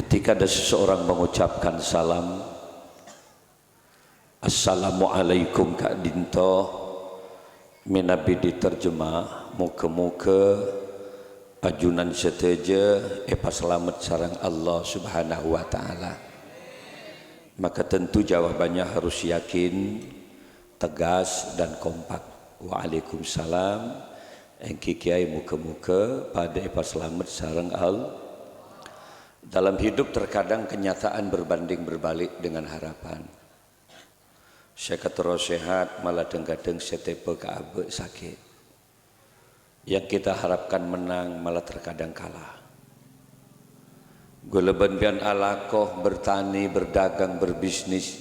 Ketika ada seseorang mengucapkan salam, Assalamualaikum Kak Dinto, minabi diterjemah, muka-muka ajunan seteja pas selamat sarang Allah Subhanahu wa Ta'ala. Maka tentu jawabannya harus yakin, tegas dan kompak. Waalaikumsalam. Engki kiai muka-muka pada pas selamat sarang Allah. Dalam hidup terkadang kenyataan berbanding berbalik dengan harapan. Saya terus sehat malah kadang setepe ke abe sakit. Yang kita harapkan menang malah terkadang kalah. Guleben alakoh bertani, berdagang, berbisnis.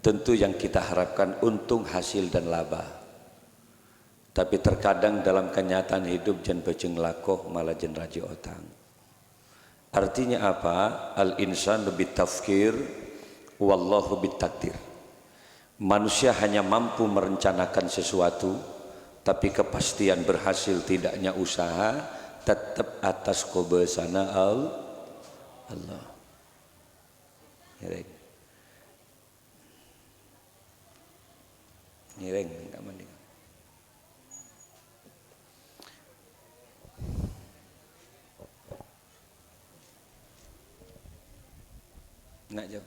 Tentu yang kita harapkan untung, hasil dan laba. Tapi terkadang dalam kenyataan hidup jen bejeng lakoh malah jen raji otang. Artinya apa? Al-insan lebih tafkir, wallahu bitakdir. Manusia hanya mampu merencanakan sesuatu, tapi kepastian berhasil tidaknya usaha tetap atas kebesaran Allah. Nireng, enggak mandi. Nak jauh.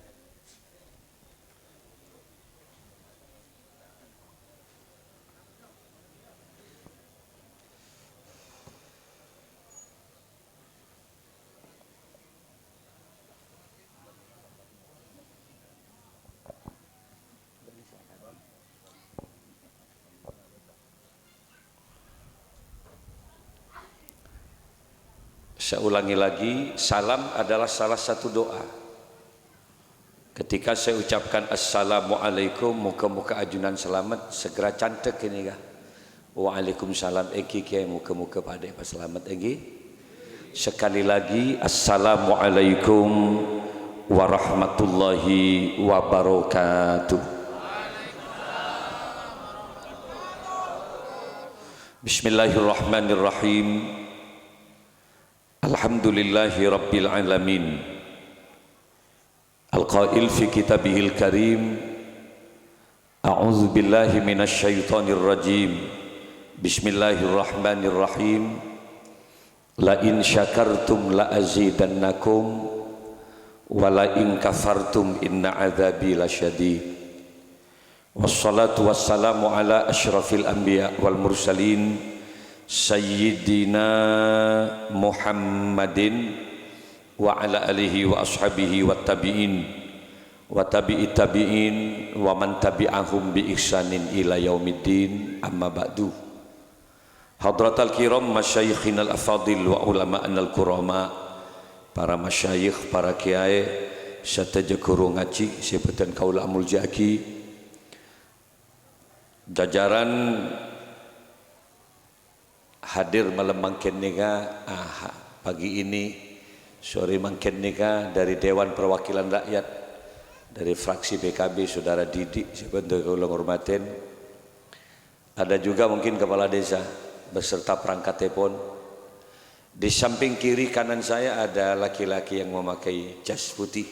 Saya ulangi lagi, salam adalah salah satu doa. Ketika saya ucapkan Assalamualaikum, muka-muka ajunan selamat, segera cantik ini kah? Waalaikumsalam, eki kiai muka-muka pada pas selamat eki. Sekali lagi, Assalamualaikum warahmatullahi wabarakatuh. Bismillahirrahmanirrahim. Alhamdulillahi rabbil alamin. Al-Qail fi kitabihil karim, A'udzu billahi minasy syaithanir rajim. Bismillahirrahmanirrahim. La in syakartum la azidannakum wa la in kafartum inna adzabi lasyadid. Wassalatu wassalamu ala asyrafil anbiya wal mursalin sayyidina Muhammadin wa ala alihi wa ashabihi wa tabi'in wa tabi'i tabi'in wa man tabi'ahum bi ihsanin ila yaumiddin, amma ba'du. Hadratal kiram masyayikhin al-afadil wa ulama'an al-kurama, para masyayikh, para kiai serta guru ngaji sebutan kaula amul jaki, jajaran hadir malam mangken nika pagi ini, sore mangken nika dari Dewan Perwakilan Rakyat, dari fraksi PKB Saudara Didik sebentar kaula ngurmatin. Ada juga mungkin kepala desa beserta perangkat telepon. Di samping kiri kanan saya ada laki-laki yang memakai jas putih,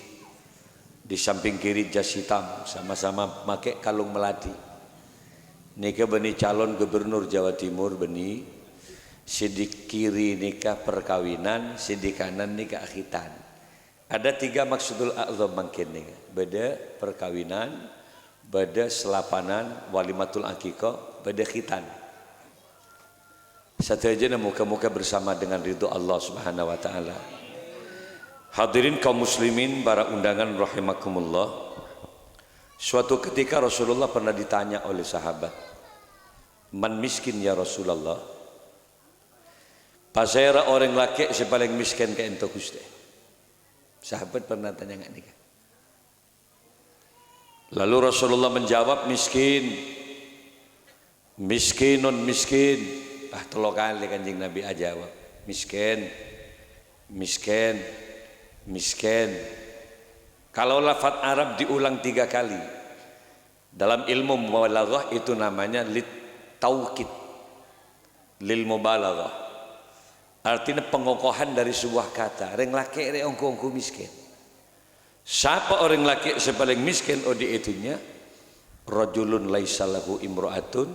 di samping kiri jas hitam, sama-sama pakai kalung melati. Nika beni calon gubernur Jawa Timur beni. Sidik kiri nikah perkawinan, sidik kanan nikah akhitan. Ada 3 maksudul a'zam mungkin nikah. Beda perkawinan, beda selapanan, walimatul akikah, beda khitan. Satu aja muka-muka bersama dengan ridho Allah Subhanahu wa Ta'ala. Hadirin kaum muslimin, para undangan rahimakumullah. Suatu ketika Rasulullah pernah ditanya oleh sahabat, man miskin ya Rasulullah? Pasera orang laki si paling miskin ke ento Gusti. Sahabat pernah tanya enggak nikah. Lalu Rasulullah menjawab, miskin, miskinun miskin. Telo kali Kanjeng Nabi ajawab, miskin, miskin, miskin. Kalau lafaz Arab diulang 3 kali, dalam ilmu mubalaghah itu namanya lit taukid, lil mubalaghah. Artinya pengokohan dari sebuah kata. Orang laki orang ongko miskin. Siapa orang laki sepaling miskin? Odi itunya rajulun laisa lahu imro'atun.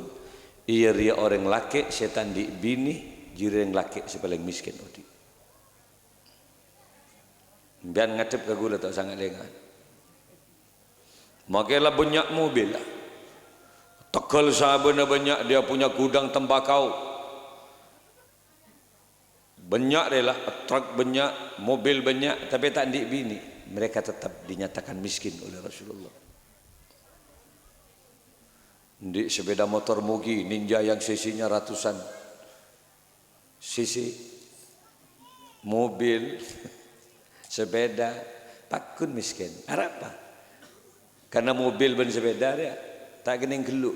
Ia ria orang laki setan di bini. Jiri orang laki sepaling miskin odi. Biar ngadep ke gula tak sangat lengan. Makanya banyak mobil lah. Tegal sahabatnya banyak, dia punya gudang tembakau. Banyak dia lah, truk banyak, mobil banyak, tapi tak di bini. Mereka tetap dinyatakan miskin oleh Rasulullah. Di sepeda motor Mugi, Ninja yang sisinya ratusan sisi, mobil, sepeda, pakun miskin. Apa? Karena mobil dan sepeda dia tak kena geluk.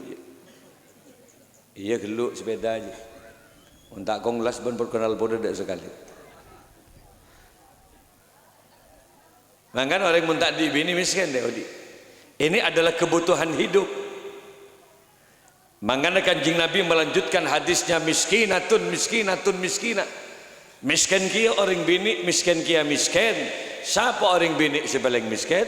Iya geluk sepeda aja. Untuk konglas pun perkenal bodoh tak sekali. Maka orang pun tak di bini miskin deh. Ini adalah kebutuhan hidup. Maka Kanjeng Nabi melanjutkan hadisnya miskinatun miskinatun miskinah. Miskin kia orang bini, miskin kia miskin. Siapa orang bini sepaling miskin?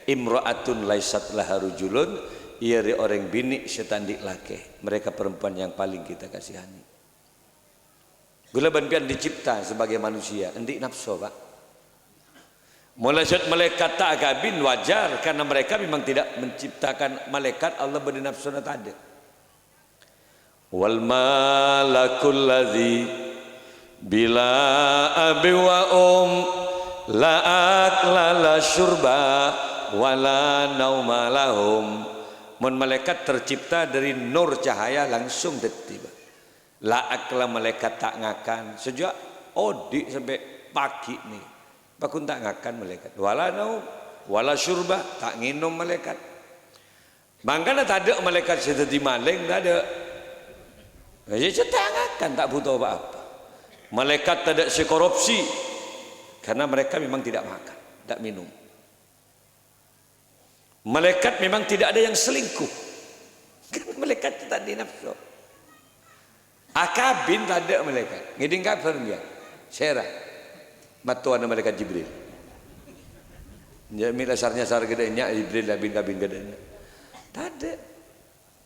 Imro'atun laisat laha rujulun. Ia orang bini setandik laki. Mereka perempuan yang paling kita kasihani. Gula banpian dicipta sebagai manusia, endik nafsu pak. Mulajat malaikat tak agabin wajar karena mereka memang tidak menciptakan malaikat Allah beri nafsu tak ada. Wal malakul ladzi bila abi wa la akla la syurba wala nauma lahum. Mun malaikat tercipta dari nur cahaya langsung tiba. La akla malaikat tak ngakan sejak odi sampai pagi nih. Pakun tak ngakan malaikat. Wala naum, wala syurba tak nginum malaikat. Mangkana tak ada malaikat seperti maling tak ada. Jadi tak ngakan tak butuh apa-apa. Malaikat tak ada korupsi karena mereka memang tidak makan, tak minum. Malaikat memang tidak ada yang selingkuh karena malaikat tak ada nafsu. Akabin tak ada malaikat. Ngiding kafir dia. Syarah. Batuan malaikat Jibril. Jadi dasarnya sar gedenya Jibril labin kabin gedenya. Tak ada.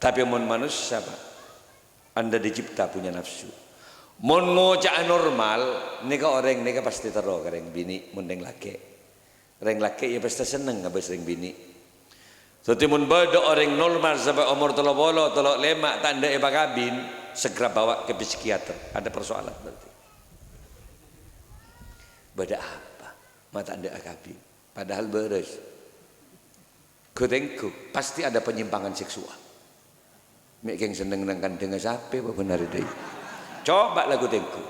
Tapi mun manusia apa? Anda dicipta punya nafsu. Mun ngocak normal, nika orang nika pasti terus kareng bini mundeng laki. Reng laki ya pasti seneng ngabes reng bini. Satu mun bado orang normal sampai umur 30 35 tanda eba kabin. Segera bawa ke psikiater. Ada persoalan berarti. Beda apa? Mata anda akabi. Padahal beres. Kutengku pasti ada penyimpangan seksual. Mek seneng nangkan dengan siapa benar itu. Coba lagu tengku.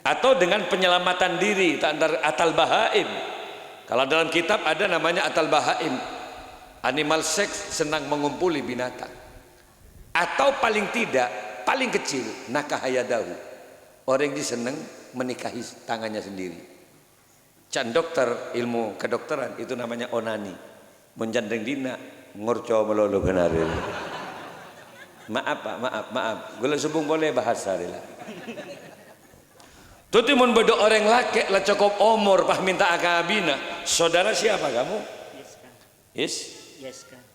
Atau dengan penyelamatan diri antara atal bahaim. Kalau dalam kitab ada namanya atal bahaim. Animal sex senang mengumpuli binatang. Atau paling tidak, paling kecil nakahayadahu. Orang yang senang menikahi tangannya sendiri. Can dokter ilmu kedokteran itu namanya onani. Menjandeng dina ngorco melolo benar. Maaf pak, maaf. Gula subung boleh bahasa rela. Tutimun bedo orang laki lah cukup umur pah minta akabina. Saudara siapa kamu?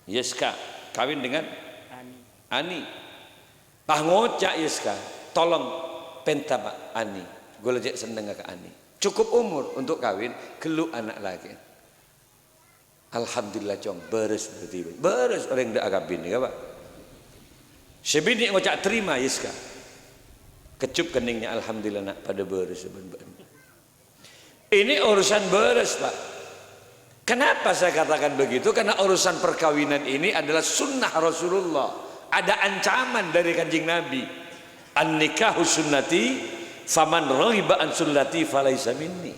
Yeska. Kawin dengan Ani. Pah ngocak Yeska. Tolong penta pak Ani. Gue lejek seneng ke Ani. Cukup umur untuk kawin. Gelu anak lagi. Alhamdulillah cong. Beres berarti. Beres orang yang dah akabin ya pak. Sebini ngocak terima Yeska. Kecup keningnya alhamdulillah nak pada beres sebenarnya. Ini urusan beres pak. Kenapa saya katakan begitu? Karena urusan perkawinan ini adalah sunnah Rasulullah. Ada ancaman dari Kanjeng Nabi. An-nikahu sunnati faman raghiba an sunnati falaisa minni.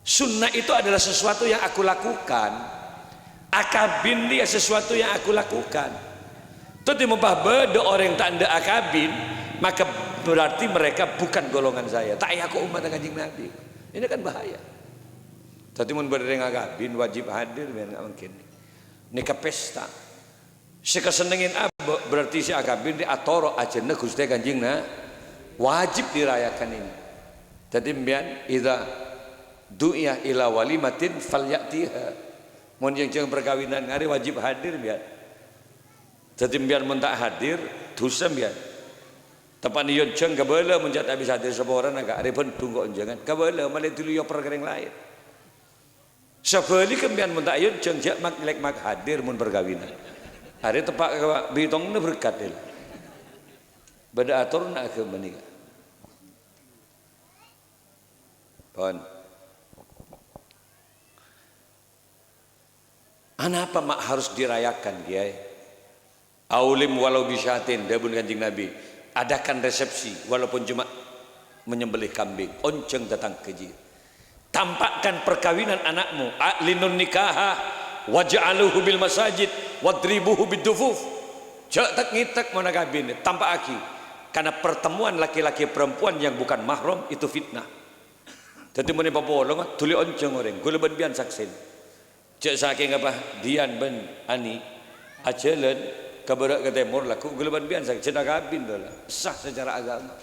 Sunnah itu adalah sesuatu yang aku lakukan. Akabin dia sesuatu yang aku lakukan. Itu mempah bedo orang yang tak ada akabin, maka berarti mereka bukan golongan saya. Tak aku umat Kanjeng Nabi. Ini kan bahaya. Tapi mun berdeng akabin wajib hadir biar enggak mungkin. Nikah pesta. Sekasenengin berarti si akabin di atoro ajenna Gusti Kanjeng wajib dirayakan ini. Jadi mbian idza du'iya ila walimatin falyatiha. Mun yang jeung perkawinan ngari wajib hadir mbian. Jadi mbian mun tak hadir dosa mbian. Tepan ieu jeung kabeula mun jat habis hadir saboran agak ari pun tunggu jangan. Kabeula male tuluy perkara yang lain. Sabali kembian mun tak ieu jeung jak mak lek mak hadir mun perkawinan. Hari tepak bitongna berkat deul. Beda aturna ke menika. Pon. Apa mak harus dirayakan Kiai? Aulim walau bisyatin dabun Kanjeng Nabi. Adakan resepsi walaupun cuma menyembelih kambing, onceng datang keji. Tampakkan perkawinan anakmu, a'linun nikaha waj'aluhu bil masajid wadribuhu bidufuf. Jak tak ngitak mana kabin, tampak aki. Karena pertemuan laki-laki perempuan yang bukan mahram itu fitnah. Jadi mun papolong tuli onceng orang, gula ben bian saksen. Cek saking apa? Dian ben ani acelen kabarak ke timur laku gula ben bian saksen cenah kabin dola. Sah secara agama.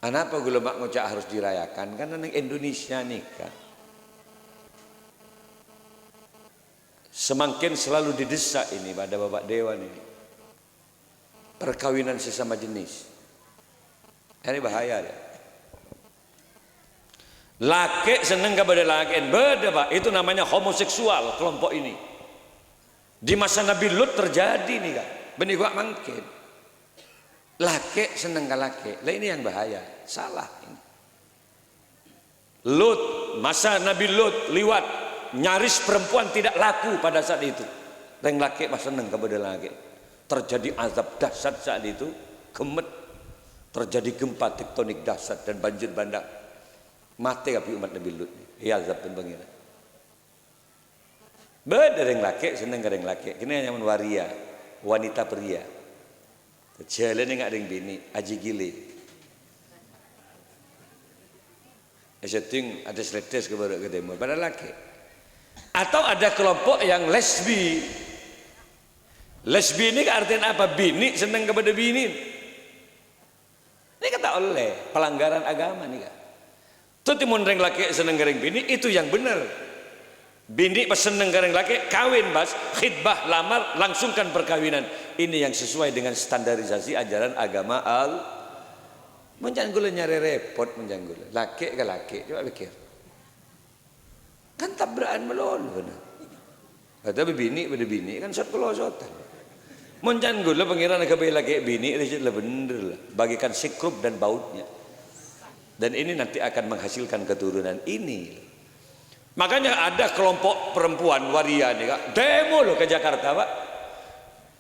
Kenapa gula mak ngocak harus dirayakan? Karena nang Indonesia nikah semakin selalu didesak ini pada bapak dewan ini. Perkawinan sesama jenis. Ini bahaya ya. Laki seneng kepada laki, beda pak. Itu namanya homoseksual kelompok ini. Di masa Nabi Lut terjadi nih kak. Benih gua mungkin. Laki seneng ke laki. Lah ini yang bahaya. Salah ini. Lut, masa Nabi Lut liwat, nyaris perempuan tidak laku pada saat itu. Yang laki pas seneng kepada laki. Terjadi azab dahsyat saat itu, gemet, terjadi gempa tektonik dahsyat dan banjir bandang. Mati api umat Nabi Lut. Ya azab dan pengira. Beda yang laki seneng yang laki. Kini hanya waria, wanita pria. Jalan yang ada yang bini, aji gile. Setting ada seletes kepada ketemu pada laki. Atau ada kelompok yang lesbi. Lesbi ini artinya apa? Bini senang kepada bini. Ini kata oleh pelanggaran agama nih kak. Tuh timun reng laki senang gareng bini itu yang benar. Bini pas senang gareng laki kawin bas, khidbah lamar langsungkan perkawinan. Ini yang sesuai dengan standarisasi ajaran agama menjanggul nyari repot menjanggul. Laki ke laki coba pikir. Kan tabrakan melulu. Tapi bini pada bini kan sot kelosotan. Moncan gula pengiran kabeh laki bini riset lah bener lah. Bagikan sikrup dan bautnya. Dan ini nanti akan menghasilkan keturunan ini. Makanya ada kelompok perempuan waria nih kak, demo loh ke Jakarta pak,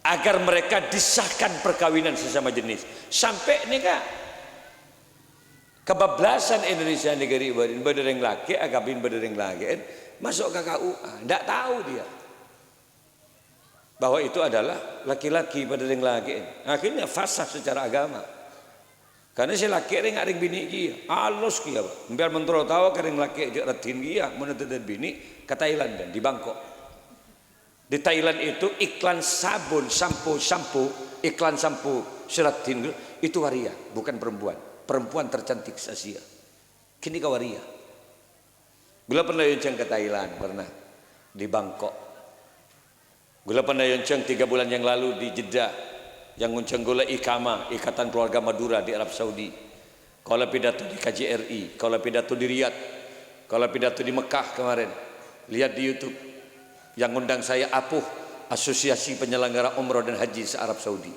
agar mereka disahkan perkawinan sesama jenis. Sampai nih kak, kebablasan Indonesia negeri berdering laki, agabin berdering laki, masuk ke KUA, tidak tahu dia. Bahwa itu adalah laki-laki pada ring laki. Akhirnya fasah secara agama. Karena si laki ring ada bini kia, alus kia, biar mentero tahu kering laki je ratin kia, menurut bini ke Thailand dan di Bangkok. Di Thailand itu iklan sabun, sampo, iklan sampo seratin itu waria, bukan perempuan. Perempuan tercantik se Asia. Kini ke waria. Gula pernah yonceng ke Thailand, pernah di Bangkok. Gula pernah yonceng 3 bulan yang lalu di Jeddah, yang ngonceng gula IKAMA, Ikatan Keluarga Madura di Arab Saudi. Kalau pidato di KJRI, kalau pidato di Riyadh, kalau pidato di Mekah kemarin. Lihat di YouTube. Yang undang saya APUH, Asosiasi Penyelenggara Umroh dan Haji se-Arab Saudi.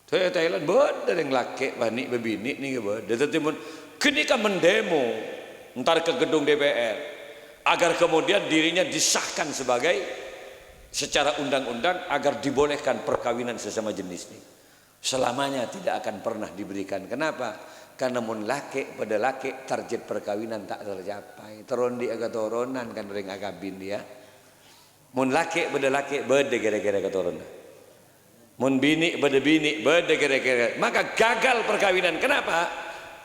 Saya Thailand, ada yang laki, bani, bebini, nih ada. Tetapi kini kan mendemo, ntar ke gedung DPR, agar kemudian dirinya disahkan sebagai secara undang-undang agar dibolehkan perkawinan sesama jenis ini. Selamanya tidak akan pernah diberikan. Kenapa? Karena mun laki pada laki target perkawinan tak tercapai. Terondi agak toronan kan ring agabin dia. Mun laki pada laki beda gara-gara keturunan. Mun bini pada bini beda gara-gara. Maka gagal perkawinan. Kenapa?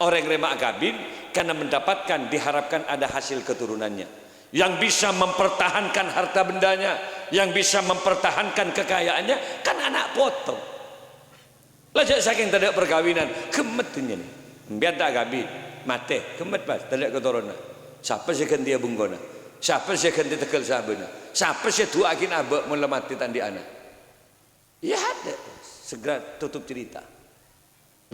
Orang remak agabin karena mendapatkan diharapkan ada hasil keturunannya. Yang bisa mempertahankan harta bendanya, yang bisa mempertahankan kekayaannya kan anak potong. Lajak saking tidak perkawinan, kemet nih. Biar tak kawin, mati, kemet pas, tidak keturunan. Siapa sih kan dia bunggona? Siapa sih kan dia tegal sabena? Siapa sih dua akin abak mula mati tandi anak? Ya ada, segera tutup cerita.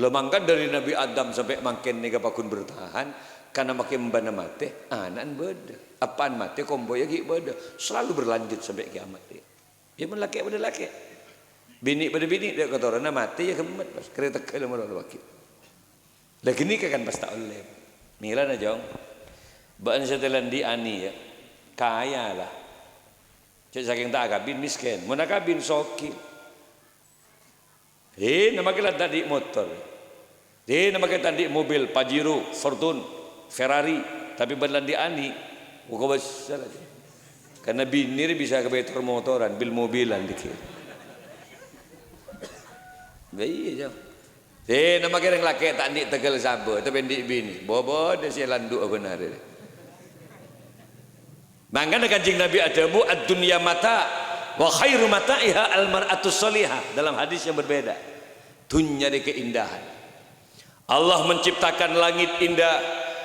Lemangkan dari Nabi Adam sampai makin nih kapakun bertahan, karena makin mbana mati, anak beda. Apaan mati komboya gik beda, selalu berlanjut sampai kiamat dia. Ya melaki pada laki. Bini pada bini dia kata orang mati ya kemet pas kereta kalau mau wakil. Lagi ni kan pas tak oleh. Mila na jong. Baan setelan di ani ya kaya lah. Cek saking tak kabin miskin. Mana kabin soki. Nama kita tadi motor. Nama kita tadi mobil Pajero, Fortune, Ferrari. Tapi belan di ani, bukan besar aja. Karena bini bisa ke betor motoran, bil mobilan dikit. Iya jauh. Nama kira laki tak nik tegal sabar, tapi nik bini. Bobo dah si landu benar. Mangkana kanjeng Nabi adamu ad-dunya mata wa khairu mata'iha al-mar'atus salihah dalam hadis yang berbeda. Dunia di keindahan. Allah menciptakan langit indah,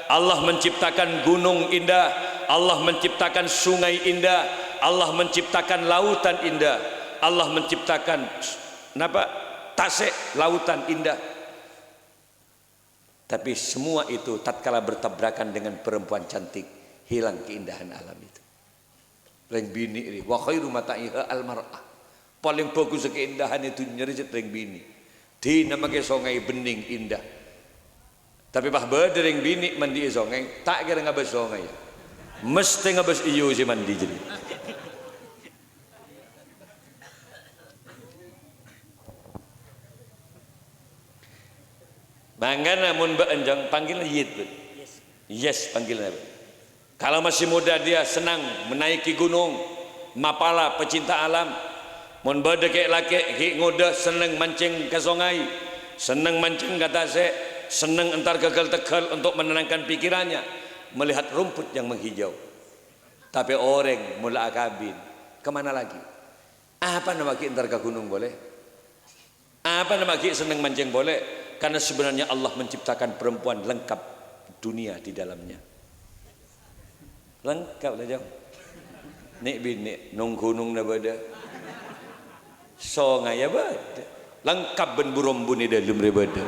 Allah menciptakan gunung indah, Allah menciptakan sungai indah, Allah menciptakan lautan indah, Allah menciptakan tasik lautan indah. Tapi semua itu tatkala bertabrakan dengan perempuan cantik, hilang keindahan alam itu. Reng bini ini wa khairu mata'iha al-mar'ah. Paling bagus keindahan itu nyerit reng bini. Di namanya sungai bening indah. Tapi bah beda reng bini mandi sungai, tak kira ngabas sungai. Mesti ngabas iyo si mandi jadi. Mangga namun berenjang panggil yit. Yes panggil. Kalau masih muda dia senang menaiki gunung, mapala pecinta alam. Mun bade kek laki ki ngoda senang mancing ke sungai, senang mancing ke tasik, senang entar gagal tegal untuk menenangkan pikirannya, melihat rumput yang menghijau. Tapi orang mula akabin, kemana lagi? Apa nama ki entar ke gunung boleh? Apa nama ki senang mancing boleh? Karena sebenarnya Allah menciptakan perempuan lengkap dunia di dalamnya. Lengkap lah jauh. Nek bini nung gunung na bada. Songai ya bada. Lengkap ben burombun ni dalam bada.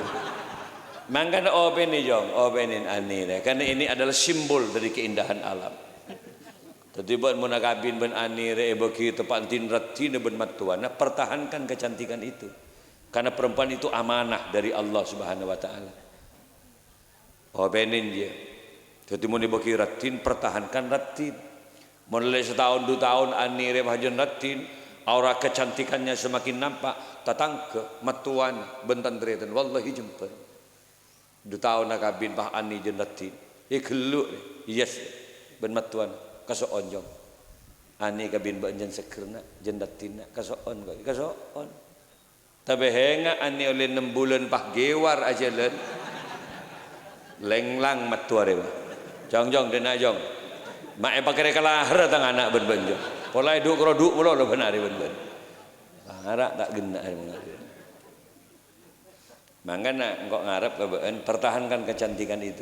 Mangkana open ni jong, openin ani deh. Karena ini adalah simbol dari keindahan alam. Tadi buat munakabin ben ani re bagi tepantin ratina ben matuana, pertahankan kecantikan itu. Karena perempuan itu amanah dari Allah Subhanahu wa taala. Openin dia. Jadi mau dibagi ratin, pertahankan ratin. Mulai setahun 2 tahun ani rebahajan ratin, aura kecantikannya semakin nampak, tatangke matuan bentan tretan wallahi jemper. 2 tahun nak kabin bah ani jen ratin. Ikelu yes ben matuan kaso onjong. Ani kabin ba jen sekerna jen ratin kasoon kok kasoon. Tapi henga ani oleh 6 bulan pah gewar aja len. Lenglang matuare ba. Jong dena jong. Mak pakai kalahar tang anak ben jong. Polai duk roduk mulo lo benar ben. Harap tak gena Mangana engkau ngarep kebeun pertahankan kecantikan itu.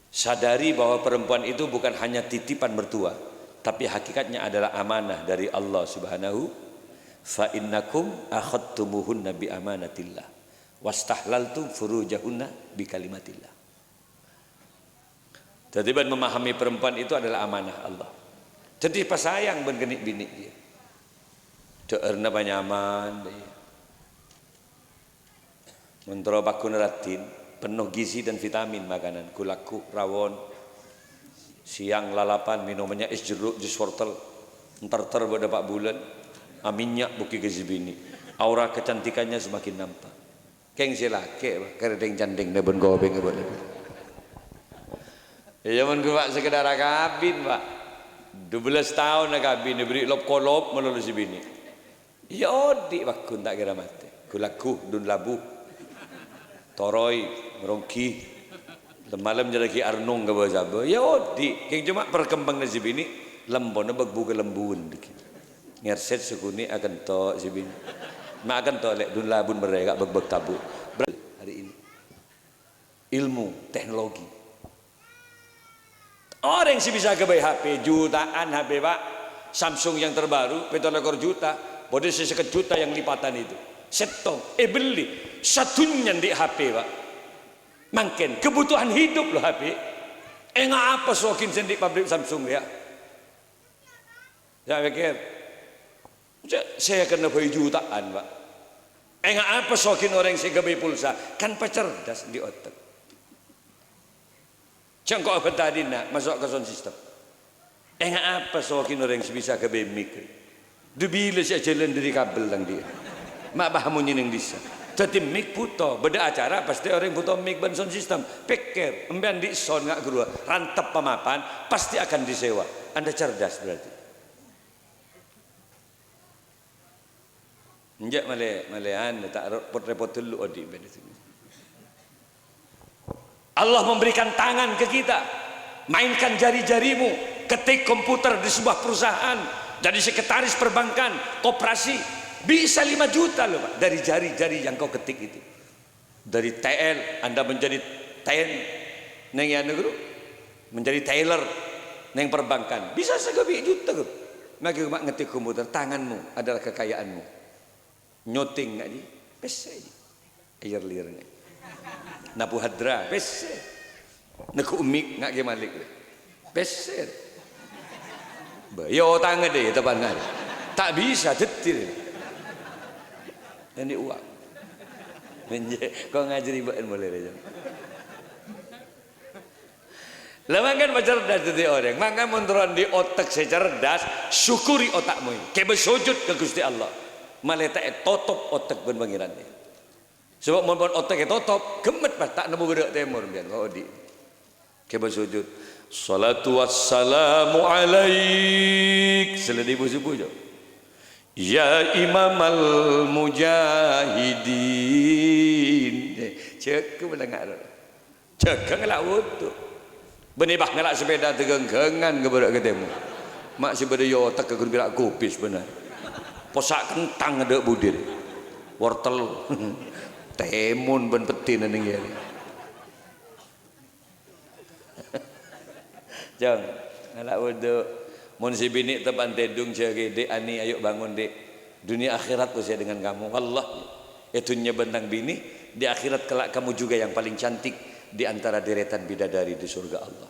Sadari bahwa perempuan itu bukan hanya titipan mertua, tapi hakikatnya adalah amanah dari Allah Subhanahu. Fa innakum akhadtumuhunna bi amanatillah wastahlaltum furujahunna bi kalimatillah. Jadi ban memahami perempuan itu adalah amanah Allah. Jadi pasayang ben genik bini dia. Deurna banyaman dia. Mentro bakun ratin penuh gizi dan vitamin makanan, kulaku rawon. Siang lalapan minumannya es jeruk, jus wortel. Entar pada 4 bulan. Aminyak buki gezibini, aura kecantikannya semakin nampak. Keng silake, kerdeng candeng nebun gobeng boleh. Ya mun gua sekedar kabin pak, 12 tahun nak kabin diberi lop kolop melalui si bini. Ya odi bakun tak kira mati. Kulaku dun labu, toroi merongki, malam jadi arnung ke bawah sabar. Ya odi, keng cuma perkembang si bini, lembonnya bagbu ke lembun dikit. Ngerset sukuni akan tok si bini. Makan tolek dun labun mereka beg tabu. Hari ini ilmu teknologi. Orang yang bisa ke HP jutaan HP Pak, Samsung yang terbaru 17 juta, boleh sesekat juta yang lipatan itu. Setong, beli satunya di HP Pak. Makin kebutuhan hidup loh HP. Ngapa sokin sendi pabrik Samsung ya? Saya pikir saya kena beli jutaan Pak. Ngapa sokin orang yang gabai pulsa? Kan cerdas di otak. Cengkok apa tadi nak masuk ke sound system. Ngapa sokin orang yang bisa gabai mic? Dubila saya jalan dari kabel lang dia. Mak bahamunya yang disa. Jadi mic puto, beda acara pasti orang puto mic ban sound system. Pikir, emban di sound ngak gua, rantap pemapan pasti akan disewa. Anda cerdas berarti. Enjak malean tak repot-repot dulu odi beda sini. Allah memberikan tangan ke kita. Mainkan jari-jarimu, ketik komputer di sebuah perusahaan, jadi sekretaris perbankan, koperasi. Bisa 5 juta loh Pak dari jari-jari yang kau ketik itu. Dari TL Anda menjadi neng ya negeri, menjadi Taylor neng perbankan. Bisa segabi juta loh. Maka mak ngetik komputer, tanganmu adalah kekayaanmu. Nyoting nggak ji? Pese air lirnya. Napu hadra pese. Neku umik nggak gemalik. Pese. Yo tangan deh tepan nggak? Tak bisa detil. Ini uang. Kau ngajari bahan boleh aja. Lama kan cerdas jadi orang. Maka menurun di otak saya cerdas, syukuri otakmu. Kayak bersujud ke Gusti Allah. Maletak totop otak ben pangeran ni. Sebab mun otak totop, gemet pas tak nemu bedak timur biar kau di. Kayak bersujud. Salatu wassalamu alaik. Seledi subuh je. Ya imamal mujahidin. Cek melengak. Cek ngelak wudu. Benibah ngelak sepeda tegenggengan ke bedak ketemu. Mak si beda yo otak ke gerak kopis benar. Posak kentang ada budir. Wortel. Temun ben petin ning ya. Jang, ngelak wudu. Mun si bini tepan tedung cari dek ani ayo bangun dek. Dunia akhirat usia dengan kamu. Wallah itunya bentang bini di akhirat kelak kamu juga yang paling cantik di antara deretan bidadari di surga Allah.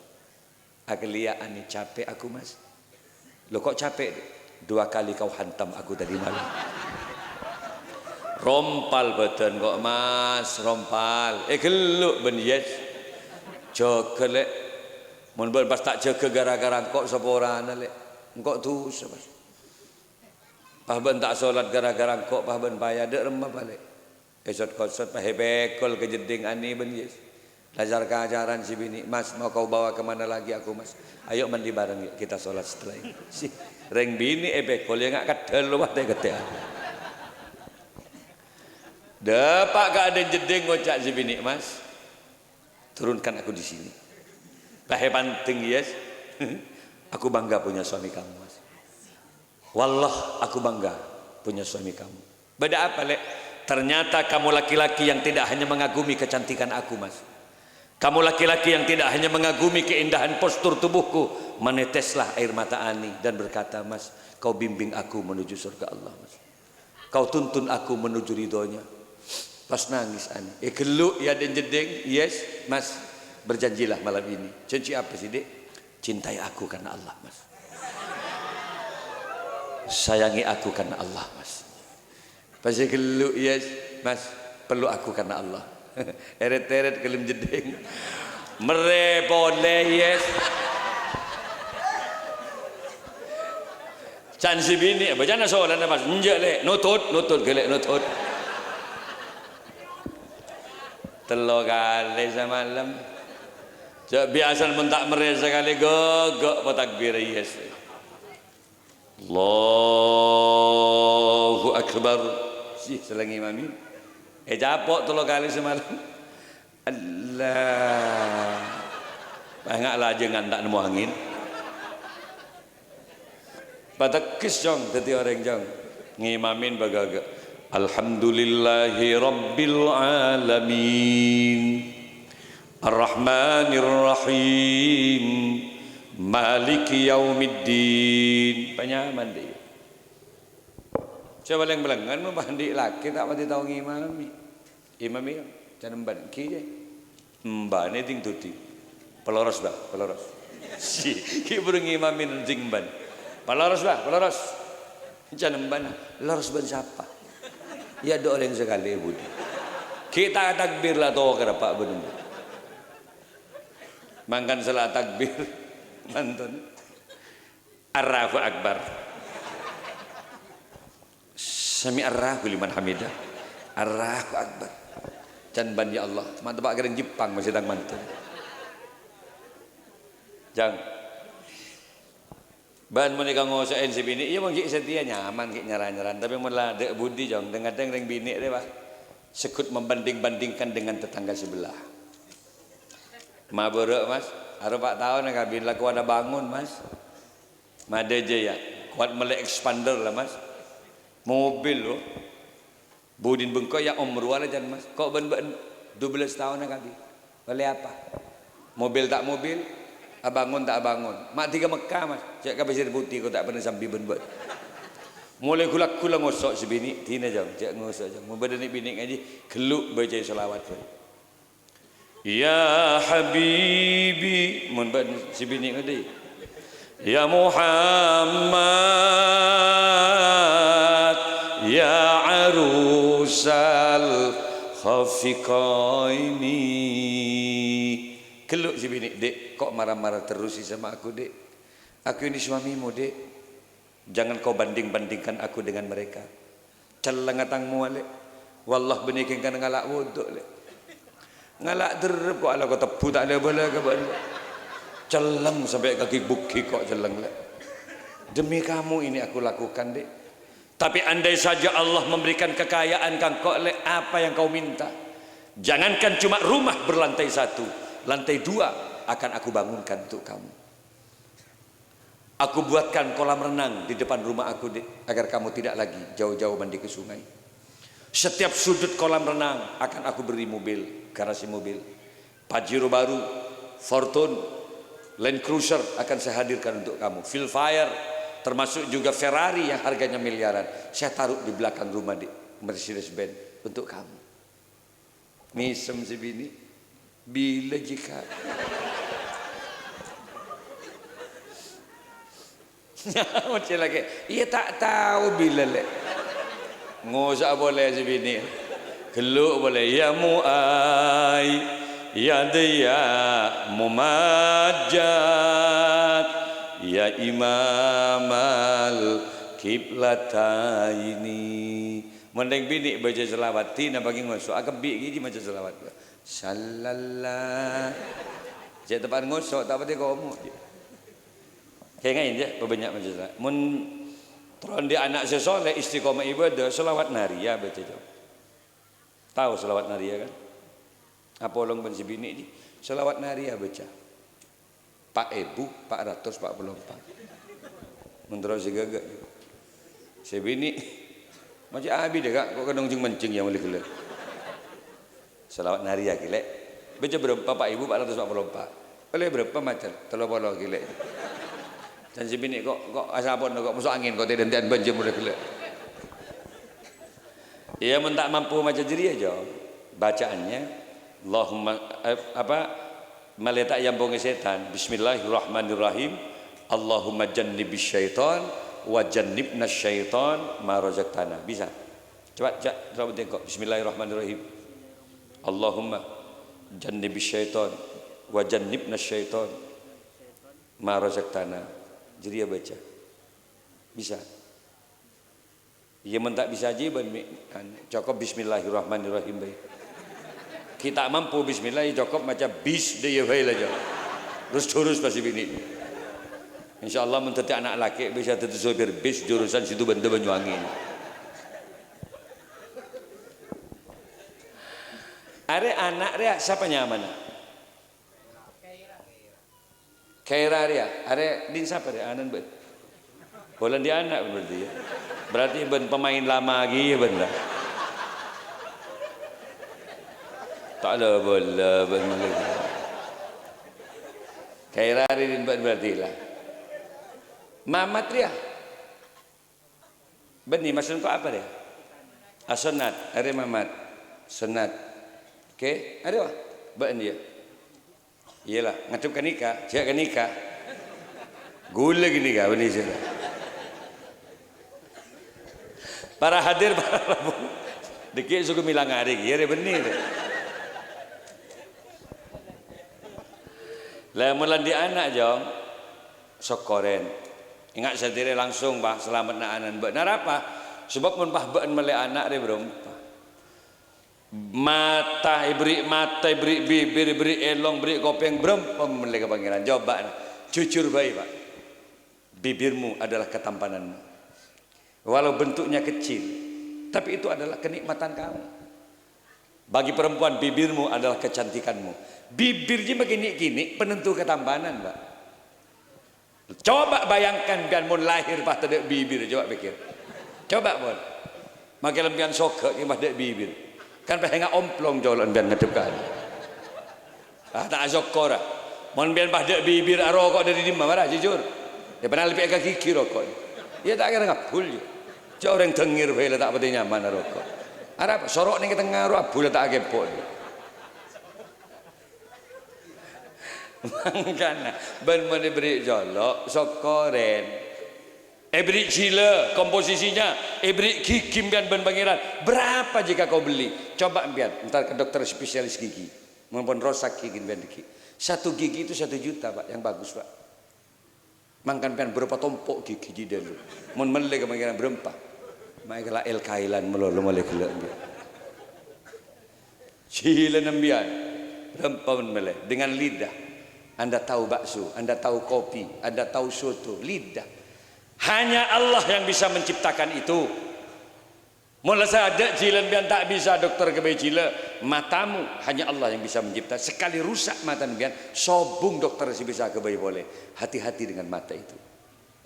Agelia ani capek aku mas. Lo kok capek? 2 kali kau hantam aku tadi malam. Rompal badan kok mas, rompal. Geluk ben yes. Jogelek. Mun pas tak jaga gara-gara kok sapa ora ana lek. Engkau tu sebab. Pahban tak solat gara-gara engkau pahban payah dek remah balik. Esot kosot pahebekol ke jeding ani ben yes. Belajar keajaran si bini. Mas mau kau bawa kemana lagi aku mas? Ayo mandi bareng yuk kita solat setelah ini. Si reng bini bekol ya ngak kadel luwat teh ketek. Dapak keadaan jeding ngocak si bini mas. Turunkan aku di sini. Pahe penting yes. Aku bangga punya suami kamu mas. Wallah aku bangga punya suami kamu. Beda apa lek? Ternyata kamu laki-laki yang tidak hanya mengagumi kecantikan aku mas. Kamu laki-laki yang tidak hanya mengagumi keindahan postur tubuhku. Meneteslah air mata ani dan berkata mas, kau bimbing aku menuju surga Allah mas. Kau tuntun aku menuju ridhonya. Pas nangis ani. Geluk ya dan jeding yes mas. Berjanjilah malam ini. Janji apa sih dek? Cintai aku karena Allah mas. Sayangi aku karena Allah mas. Pasti geluk yes mas. Peluk aku karena Allah. Eret-eret kelim jeding. Merepole yes. Can si bini bacana soalan mas. Njak lek nutut gelek nutut. 3 kali semalam. Biasa mentak meresa kali gogok petakbir yes. Allahu Akbar. Si selangi mami. Capok 3 kali semalam. Allah. Bangaklah jangan tak nemu angin. Patakis jong tadi orang jong. Ngimamin bagaga. Alhamdulillahi Rabbil Alamin Ar-Rahmanir Rahim Maliki Yaumiddin. Banyak mandi. Coba yang belengan mau mandi laki tak mati tahu ngimami. Imami jangan banki je. Mbak ni ting tuti. Peloros bah, peloros. Si, ki burung imamin ting ban. Peloros bah, peloros. Jangan ban. Peloros ban siapa? Ya ada orang sekali budi. Kita takbir lah tahu kerap Pak Benum. Makan salat takbir. Mantun. Allahu Akbar. Sami Allahu liman hamidah. Allahu Akbar. Can ban ya Allah. Mantap Pak gereng Jepang masih tang mantun. Jang. Ban menikah ngosain si bini, iya mungkin setia nyaman kayak nyaran-nyaran, tapi malah dek budi jong, dengar-dengar dengan bini deh pak, sekut membanding-bandingkan dengan tetangga sebelah. Maburuk mas, harus pak tahun nak bila ku ada bangun mas, made je ya, kuat melek expander lah mas, mobil lo, budin bengkok ya umur wala jan mas, kok ben 12 tahun nak boleh apa? Mobil tak mobil. Abangun tak abangun. Mak tiga Mekah mas. Cak kapasir putih kau tak pernah sambil benbuat. Mulai kulak ngosok si bini. Tina jam. Cak ngosok jam. Mubada ni bini ngaji. Keluk baca selawat. Ya Habibi. Mubada si bini ngaji. Ya Muhammad. Ya Arusal Khafiqaini. Keluk si bini, dek, kok marah-marah terus sih sama aku, dek? Aku ini suamimu, dek. Jangan kau banding-bandingkan aku dengan mereka. Celang atangmu, lek. Wallah benikin kan ngalak wuduk, lek. Ngalak derep kok ala kau tepu tak ada bola ke balik. Celang sampai kaki buki kok celang, lek. Demi kamu ini aku lakukan, dek. Tapi andai saja Allah memberikan kekayaan kang kok, lek, apa yang kau minta? Jangankan cuma rumah berlantai 1. Lantai 2 akan aku bangunkan untuk kamu. Aku buatkan kolam renang di depan rumah aku, dek, agar kamu tidak lagi jauh-jauh mandi ke sungai. Setiap sudut kolam renang akan aku beri mobil, garasi mobil. Pajero baru, Fortune, Land Cruiser akan saya hadirkan untuk kamu. Fire, termasuk juga Ferrari yang harganya miliaran. Saya taruh di belakang rumah, dek, Mercedes Benz untuk kamu. Misem si bini. Bila jika macam lagi ia tak tahu bila lek ngosak boleh si bini keluk boleh ya muai ya dia mumajjad ya imamal kiblataini. Mending bini baca selawat tina bagi ngosok agak bigi macam selawat Sallallahu. Cik tempat ngosok tak pati kau mu. Kayak ngain je berbanyak macam tu. Mun tron dia anak sesoleh istiqomah ibadah selawat naria baca tu. Tahu selawat naria kan? Apa long ben si bini ni? Selawat naria baca. 4.444. Mentera si gagak. Si bini macam abi dia kak kok kadang jeng mencing yang boleh kelak. Selawat naria gilek. Baca berapa Pak Ibu 444. Boleh berapa macam? 30 gilek. Dan si bini kok asapon kok masuk angin kok tidak dan banjir boleh gilek. Ia mentak mampu macam diri aja. Bacaannya Allahumma meletak yang bonge setan. Bismillahirrahmanirrahim. Allahumma jannibis syaitan wa jannibnas syaitan ma razaqtana. Bisa. Coba tengok Bismillahirrahmanirrahim. Allahumma jannibis syaitan wa jannibnas syaitan ma razaqtana. Jadi dia baca. Bisa. Ia mentak bisa aja cukup bismillahirrahmanirrahim baik. Kita mampu bismillah cukup macam bis dia baik aja. Terus pasti bini. Insyaallah menteti anak laki bisa tentu sopir bis jurusan situ Banda Banyuwangi. Are anak dia siapa nyaman? Kaira dia. Are din siapa dia? Anan bet. Bolan dia anak berarti ya. Berarti ben pemain lama lagi ya benda. Tak ada bola Malaysia. Kairarin berarti lah. Mamat dia. Benih maksud kau apa dia? Sunat, ada mamat. Sunat. Okey, ada apa? Ben dia. Iyalah, ngatup kan nikah, siap kan nikah. Gula gini kah benih sih. Para hadir para rabu. Dikit suku milang hari, ya benih. Lah mulan di anak jong sokoren. Ingat sendiri langsung bah selamat nak anan benar apa? Sebab mun bah ben mele anak dia berempat. Mata ibri bibir ibri elong ibri kopeng berempat mele ke pangeran. Coba jujur baik Pak. Bibirmu adalah ketampananmu. Walau bentuknya kecil, tapi itu adalah kenikmatan kamu. Bagi perempuan bibirmu adalah kecantikanmu. Bibirnya begini-gini penentu ketampanan, Pak. Coba bayangkan biar mau lahir pas ada bibir, coba pikir. Coba pun. Makin lempian soke ki ada bibir. Kan pengen omplong jolan biar ngadepkan. Tak azokora. Mon biar pada bibir rokok dari di mana jujur. Ya pernah lebih agak gigi rokok. Ya tak kira ngapul. Jauh orang tengir vela tak pati nyaman rokok. Arab sorok ni kita ngaruh abul tak agak Makanya ben mau diberi jolok sokoren beri cila komposisinya beri gigi biar ben pangeran berapa jika kau beli coba biar ntar ke dokter spesialis gigi maupun rosak gigi biar gigi 1 gigi itu 1 juta Pak yang bagus Pak mangkan pian berapa tompok gigi dulu mun mele ke pangeran berempat maikala el kailan melolo mele gila biar cila nembian berempat mele dengan lidah. Anda tahu bakso, Anda tahu kopi, Anda tahu soto, lidah. Hanya Allah yang bisa menciptakan itu. Mula ada cilan biar tak bisa dokter kebaik cila. Matamu hanya Allah yang bisa mencipta. Sekali rusak mata biar sobung dokter si bisa kebaik boleh. Hati-hati dengan mata itu.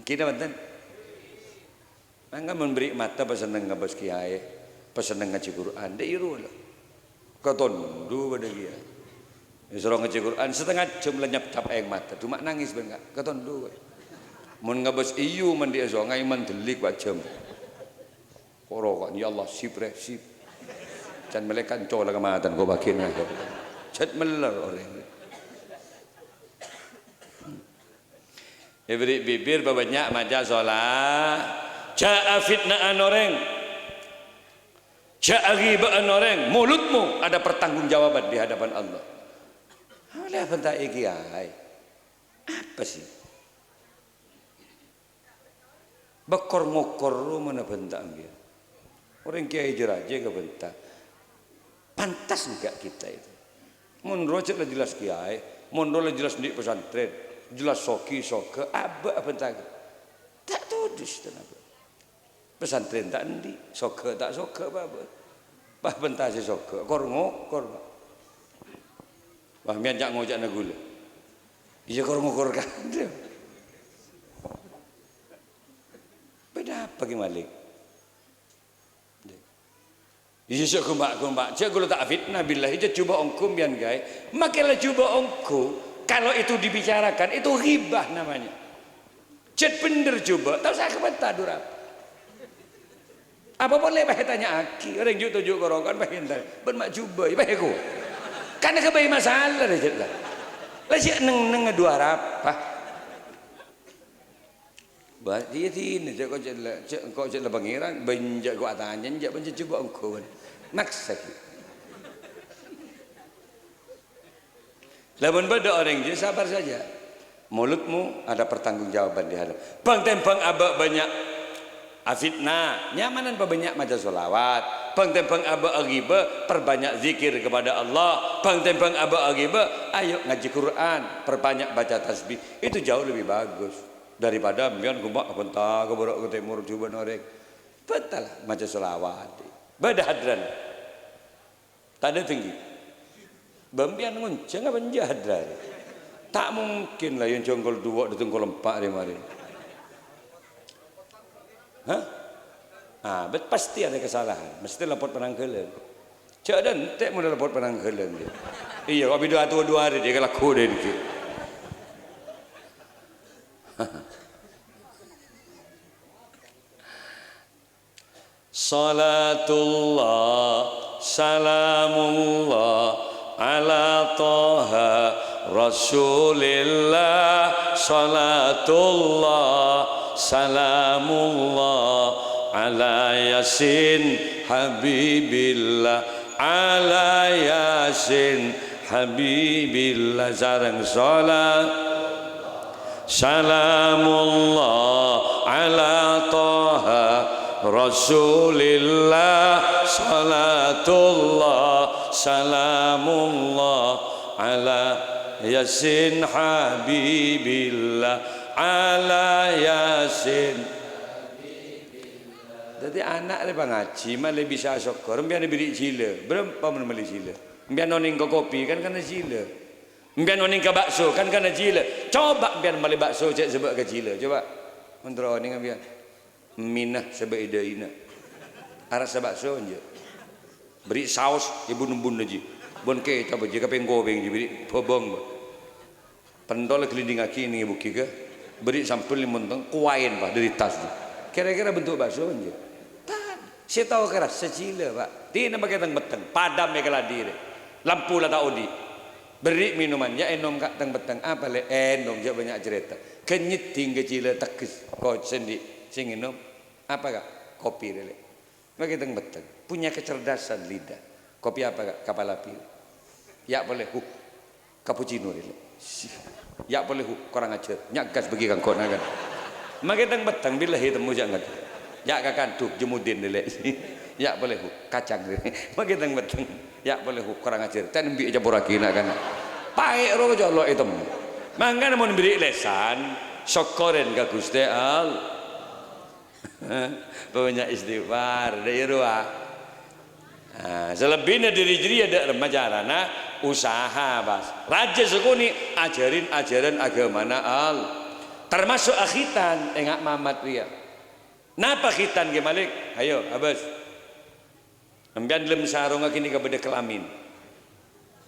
Kita mantan. Mangga memberi mata pesan dengan bos kiai, pesan dengan ngaji Quran. Dia iru lah. Katon dua pada dia. Disuruh ngaji Quran setengah jam lenyap cap air mata. Cuma nangis benar. Katon dua. Mun ngabas iyu mandi esok ngai mandelik buat jam. Korokan ya Allah sip sip. Can melekan cola kematan kau bakin ngagap. Cat meler orang. Beri bibir banyak maja solah. Ja'a fitnaan orang. Ja'a ghibaan orang. Mulutmu ada pertanggungjawaban di hadapan Allah. Oleh apa tak ikiai? Apa sih? Bekor ngokor lu mana bentak dia? Orang kiai jeraje ke bentak. Pantas enggak kita itu? Menurut lah jelas kiai, menurut jelas di pesantren, jelas soki soke, apa bentak? Tak tudus kenapa? Pesantren tak endi, soke tak soke apa? Bah bentak si soke, kor ngokor. Wah, mian jak ngojak na gula. Iya kor ngokor kan. Beda apa malik? Iya cak kumbak. Cak gula tak fitnah billahi cak cuba ongkum bian gay. Makilah cuba ongku. Kalau itu dibicarakan itu ghibah namanya. Cak bener coba. Tahu saya kebentar durap. Apa boleh bah tanya aki. Orang juk tujuk korokan bah hentar. Ben mak cuba. Bah aku. Karena kebayi masalah dah jelas. Lah si neng dua apa? Bah dia ini kau cek pangeran benjak kau tanya benjak coba engkau. Maksa. Lamun beda orang je sabar saja. Mulutmu ada pertanggungjawaban di hadapan. Bang tempang abak banyak afitna, nyamanan banyak maca solawat. Bang tempang aba agiba perbanyak zikir kepada Allah. Bang tempang aba agiba ayo ngaji Quran, perbanyak baca tasbih. Itu jauh lebih bagus daripada mian kumbak bentar ke borok ke timur coba norek. Betul maca selawat. Bada hadran. Tak ada tinggi. Bambian ngunceng apa hadran. Tak mungkin lah yang jongkol 2 ditungkol 4 di mari. Hah? Pasti ada kesalahan. Mesti lapor penangkelan. Cak dan tak mau dapat penang kelang dia. Iya, kalau bida dua hari dia kalau kode dikit. Salatullah salamullah ala Taha Rasulillah. Salatullah salamullah ala Yasin Habibillah. Ala Yasin Habibillah. Sareng salat salamullah ala Taha Rasulillah. Salatullah salamullah ala Yasin Habibillah. Ala Yasin. Jadi anak dia ngaji malah bisa syukur. Biar dia beri cila. Berapa mana beli cila? Biar noning ke kopi kan kena cila. Biar noning ke bakso kan kena cila. Coba biar beli bakso cek sebab ke cila. Coba. Mentera ni kan biar. Minah sebab ida ina. Arasa bakso je. Beri saus ibu numbun aja. Bon ke coba je kapeng gobeng je beri pobong. Pendol kelinding aki ni ibu kika. Beri sampel limuntang kuain pak dari tas je. Kira-kira bentuk bakso je. Saya tahu keras secila pak. Tidak pakai tang beteng. Padam mereka ladi. Lampu lah tak odi. Beri minuman. Ya enom kak tang beteng. Apa le? Enom je banyak cerita. Kenyiting kecila takis. Kau sendi. Sing enom. Apa kak? Kopi le. Pakai tang beteng. Punya kecerdasan lidah. Kopi apa kak? Kapal api. Ya boleh. Cappuccino le. Ya boleh. Korang ajar. Nyak gas bagi kang kau nagan. Pakai tang beteng. Bila hitam jangan. Ya kakak tuh jemudin dulu. Ya boleh kacang dulu. Bagi teng beteng. Ya boleh kurang ajar. Tan bi aja borakina kan. Pae ro jolo itu. Mangga mun beri lesan syukurin ka Gusti Allah. Punya istighfar dari ruah. Selebihnya diri diri ada remajarana usaha bas. Raja sekuni ajarin ajaran agama Allah. Termasuk akhitan engak mamat dia. Napa khitan ke Malik? Ayo, abas. Ambian dalam sarung kini kepada kelamin.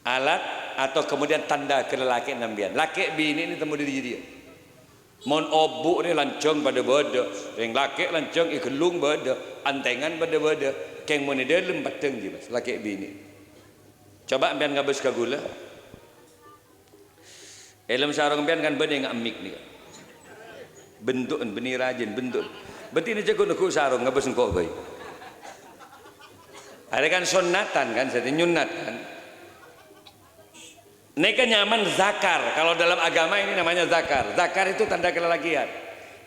Alat atau kemudian tanda kelelaki nambian. Laki bini ini temu diri dia. Mon obuk ni lancong pada bodoh. Yang laki lancong ikelung bodoh. Antengan pada bodoh. Keng mon dalam pateng je bas. Laki bini. Coba ambian ngabus ke gula. Dalam sarung ambian kan benda yang amik ni. Bentuk benih rajin bentuk. Berarti ini jago nak sarung ngabus engkau bayi. Ada kan sunatan kan, jadi nyunat kan. Ini kan nyaman zakar. Kalau dalam agama ini namanya zakar. Zakar itu tanda kelelakian.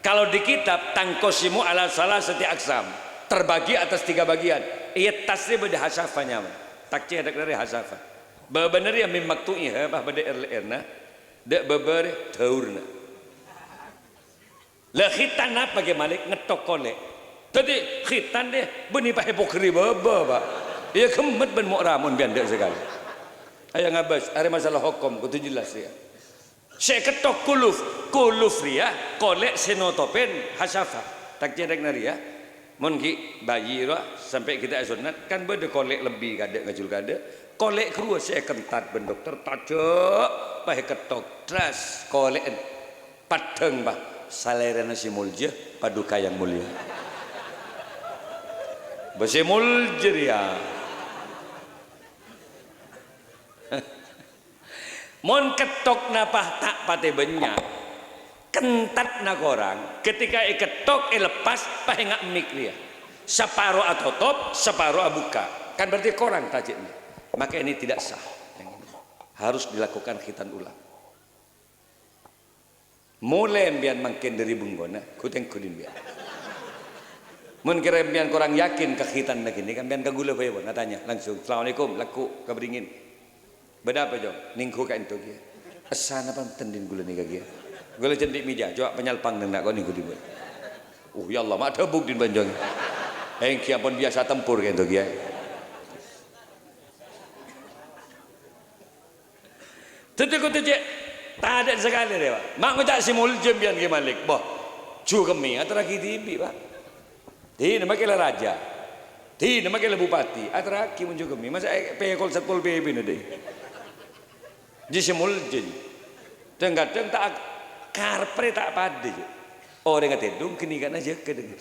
Kalau di kitab tangkosimu ala salah setiap aksam. Terbagi atas 3 bagian. Ia tasnya beda hasafah nyaman. Takci ada dari hasafah. Benar yang mimaktu'i bah beda erna. Dek beber taurna. Lah khitan apa ke Malik ngetok kolek. Tadi khitan dia beni pakai pokri baba pak. Ia kemet ben mukramun biandek sekali. Ayah ngabas, ada masalah hukum kudu jelas ya. Saya ketok kuluf ria kolek senotopen hasafa. Tak cedek nari ya. Mun ki bayi lah sampai kita sunat kan beda kolek lebih kadek ngajul kadek. Kolek kedua saya kentat ben dokter tajak pakai ketok tras kolek padeng bah. Salerana si mulja paduka yang mulia. Besi mulja ya. Mon ketok napah tak pate banyak. Kentat nak orang. Ketika ketok lepas pahe ngak mik dia. Separuh atau top, separuh abuka. Kan berarti korang tajiknya. Maka ini tidak sah. Harus dilakukan khitan ulang. Mulai biar makin dari bunggona, kuteng kudin biar. Mun kira biar korang yakin kekhitan lagi ni kan biar kagula kaya pun. Natanya langsung. Assalamualaikum, laku kaberingin. Beda apa jom? Ningku ka itu kia. Asana pun tendin gula ni kia. Gula cendik meja. Coba penyalpang nak kau ningku dibuat. Ya Allah, mak tabuk din banjong. Kia pun biasa tempur ka itu kia. Tentu cek. Tak ada sekali dia pak. Mak ngajak si muljam bian ke Malik. Boh, cu kami antara kita ibi pak. Ini makilah raja. Ti nama kala bupati, atara ki mun juga mi. Masa pe kol satpol PP na deh. Di semul jadi. Tenggateng tak karpre tak pade. Orang kata dong kini kan aja kedeng.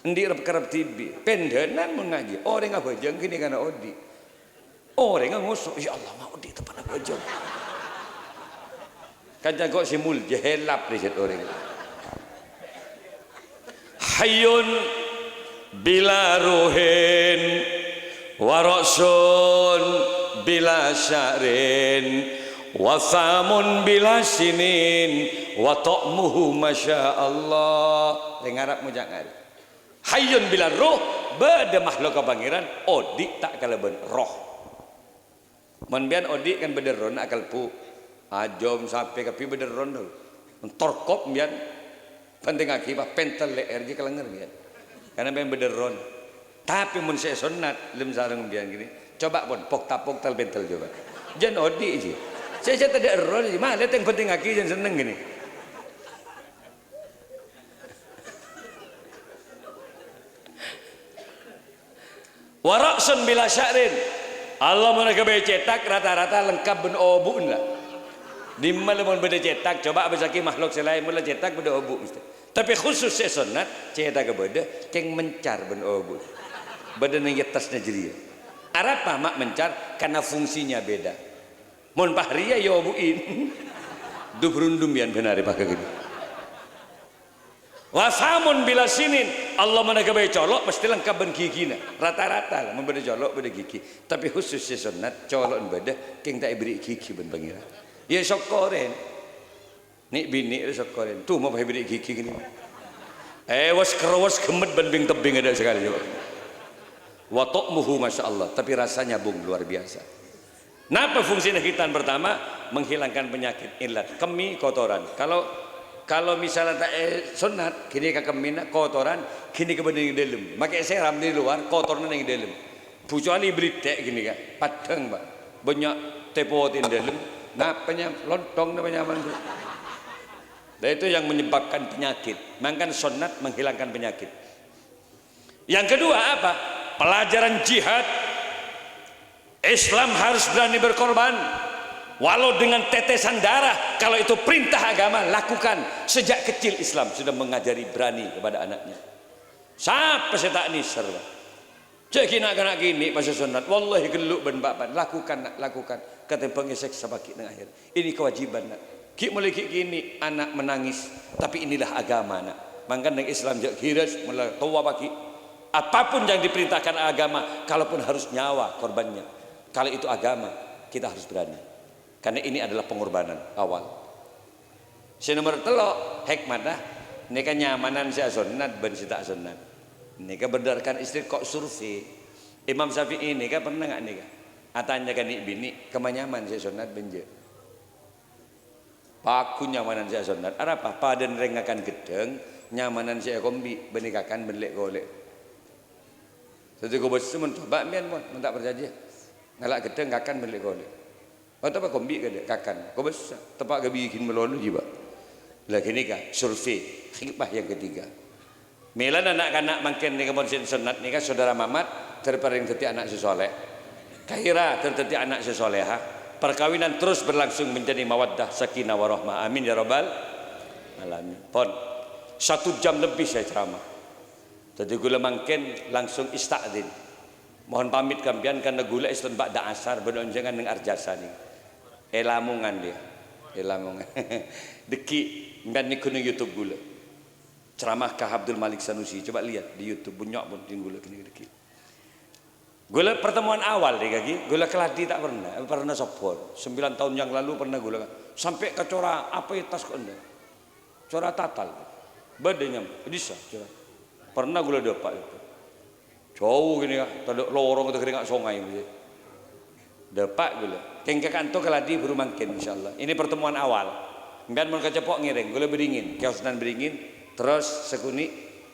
Endi rap kerap tibi. Pendenan mengaji. Orang apa jeng kini kana odi. Orang ngusuk ya Allah mau odi tepan apa jeng. Kan kok semul jehelap di situ orang. Hayyun bila ruhin warasun bila sya'rin wa famun bila sinin wa ta'muhu masya Allah. Yang Arab mujang hayyun bila ruh beda makhluk pangeran odi tak kalaban roh menbian odi kan bederon akal pu ajom sampai kapi bederon dulu mentorkop bian penting akibat pentel leer je kalanger bian karena memang bederon tapi mun saya sunat lem sareng bian gini coba pun pok tapok tel pentel coba jangan odi sih saya tidak erron sih mah lihat yang penting aki jangan seneng gini waraksun bila sya'rin Allah mereka cetak rata-rata lengkap ben obun lah di mana pun beda cetak coba besaki makhluk selain mula cetak beda obu mesti tapi khusus saya sunat cetak beda keng mencar ben obu beda nang atasnya jeria apa mak mencar karena fungsinya beda mun pahriya ya obuin dubrundum bian benar pakai gini wasamun bila sinin Allah mana kebaik colok mesti lengkap ben gigina rata-rata lah membeda colok beda gigi tapi khusus sunat colok beda keng tak beri gigi ben pangira ya sokoren nik bini sokoren tuh mau beri gigi gini was keros gemet ben bing tebing ada sekali coba wa ta'muhu masya Allah tapi rasanya bung luar biasa. Napa fungsi hitan pertama menghilangkan penyakit ilat kemi kotoran kalau misalnya tak sunat kini ke kemina kotoran kini ke bening dalam makai seram di luar kotornya yang dalam kecuali berite gini kan padang pak banyak tepotin dalam napanya lontong namanya mandu dan itu yang menyebabkan penyakit makanya sunat menghilangkan penyakit. Yang kedua apa pelajaran jihad Islam harus berani berkorban walau dengan tetesan darah kalau itu perintah agama lakukan sejak kecil Islam sudah mengajari berani kepada anaknya siapa saya tak nisar cek kena gini pas sunat wallahi geluk ben bapak lakukan kata pengesek sabaki nang akhir ini kewajiban nak ki mulai kini anak menangis tapi inilah agama nak mangkan nang Islam jak kiras mulai tua baki apapun yang diperintahkan agama kalaupun harus nyawa korbannya kalau itu agama kita harus berani karena ini adalah pengorbanan awal. Si nomor telok hikmah ini kan nyamanan si sunat ben si tak sunat. Ini kan berdasarkan istri kok survei Imam Syafi'i ini kan pernah nggak nih kan? Atanya kan bini kemanyaman si sunat benje. Paku nyamanan si sunat. Apa? Padan rengakan gedeng nyamanan si kombi benikakan benlek golek. Jadi kau bersih mencoba mian pun tak percaya. Ngalak gedeng kakan benlek golek. Atau apa kombi ke kakan kau besar tepak kebikin melulu juga lagi ni kan survei hikmah yang ketiga melan anak-anak makin ni kebon sunat ni kan saudara Mamat terparing teti anak sesoleh Kahira terteti anak sesoleha perkawinan terus berlangsung menjadi mawaddah sakinah warahmah amin ya rabbal alamin pon 1 jam lebih saya ceramah jadi gula makin langsung istadzin mohon pamit kampian karena gula Islam ba'da asar berdonjangan dengan arjasa ni elamungan dia elamungan deki dan ni kuning YouTube gula ceramah Kah Abdul Malik Sanusi coba lihat di YouTube bunyak pun di gula kini deki gula pertemuan awal dia kaki gula keladi tak pernah sopor 9 tahun yang lalu pernah gula sampai ke cora apa ya tas kau anda cora tatal bedanya bisa cora pernah gula dapat itu jauh gini kan tak lorong atau keringat songai dapat gula kengke kanto keladi baru makin insyaallah ini pertemuan awal kemudian mau kecepok ngiring gula beringin kiosnan beringin terus sekuni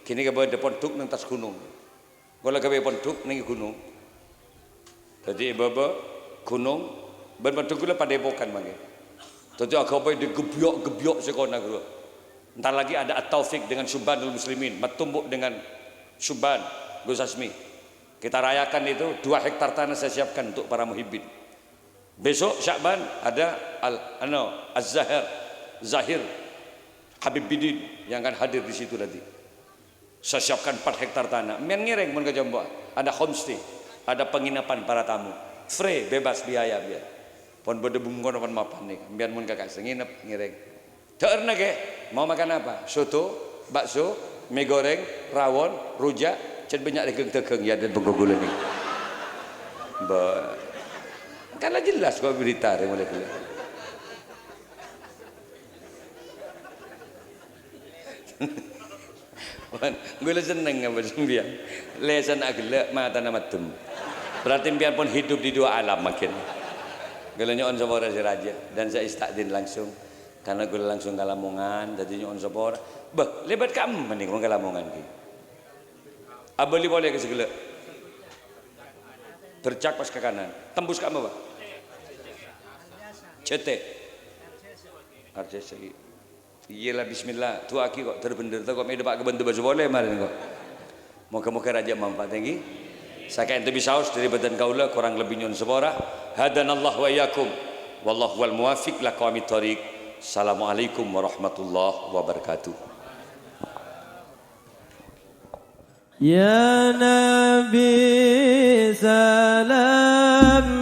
kini ke bawah ponduk nang tas gunung gula ke bawah ponduk nang gunung jadi baba gunung ben-ben gula padepokan mangke jadi agak bae digebyok-gebyok sekona gula entar lagi ada At-Taufik dengan Subhanul Muslimin matumbuk dengan Subhan Gus Asmi Kita rayakan itu 2 hektar tanah saya siapkan untuk para muhibbin. Besok Syakban ada Zahir Habib Bidin yang akan hadir di situ nanti. Saya siapkan 4 hektar tanah. Mian ngiring mun ke Jombor. Ada homestay, ada penginapan para tamu. Free, bebas biaya biar. Pon bedebung kono pon mapan nih. Biar mun kakak nginep ngiring. Teurna ke, mau makan apa? Soto, bakso, mie goreng, rawon, rujak, cen banyak degeng-degeng ya dan penggugulan nih. Kan jelas kok berita mulai dulu. Gue seneng apa sembian. Lesan agak mata nama tum. Berarti biar pun hidup di 2 alam makin. Gue nyon sabora si raja dan saya istakdin langsung karena gue langsung ke Lamongan. Jadi nyon sabora. Bah lebat kamu mending ke Lamongan ki. Abeli boleh ke segala. Bercak pas ke kanan. Tembus kamu apa? CT. RCCI. Iyalah bismillah. Tu aki kok terbener tu kok me dapat kebentu baju boleh marin kok. Moga-moga raja manfaat tinggi. Saka ente bisaus dari badan kaula kurang lebih nyon sepora. Hadanallahu wa iyyakum. Wallahu wal muwaffiq laqawamit thoriq. Assalamualaikum warahmatullahi wabarakatuh. Ya Nabi salam